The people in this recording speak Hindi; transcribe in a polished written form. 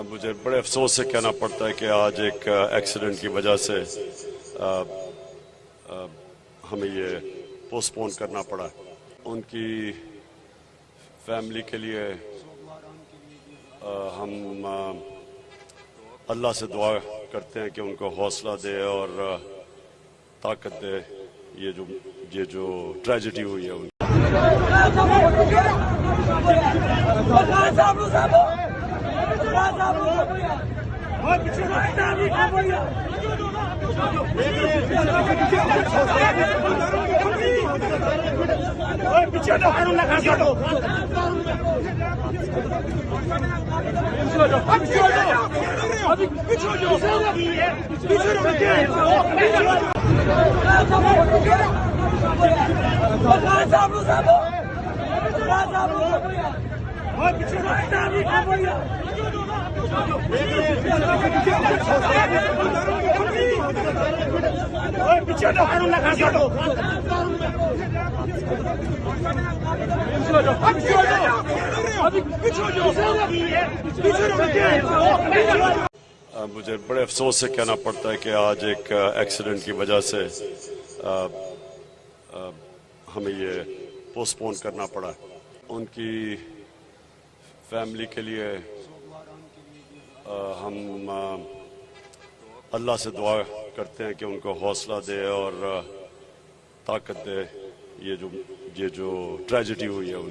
मुझे बड़े अफसोस से कहना पड़ता है कि आज एक एक्सीडेंट की वजह से हमें ये पोस्टपोन करना पड़ा। उनकी फैमिली के लिए हम अल्लाह से दुआ करते हैं कि उनको हौसला दे और ताकत दे। ये जो ट्रेजेडी हुई है उनकी। मुझे बड़े अफसोस से कहना पड़ता है कि आज एक एक्सीडेंट की वजह से हमें ये पोस्टपोन करना पड़ा। उनकी फैमिली के लिए हम अल्लाह से दुआ करते हैं कि उनको हौसला दे और ताकत दे। ये जो ट्रेजेडी हुई है उनकी।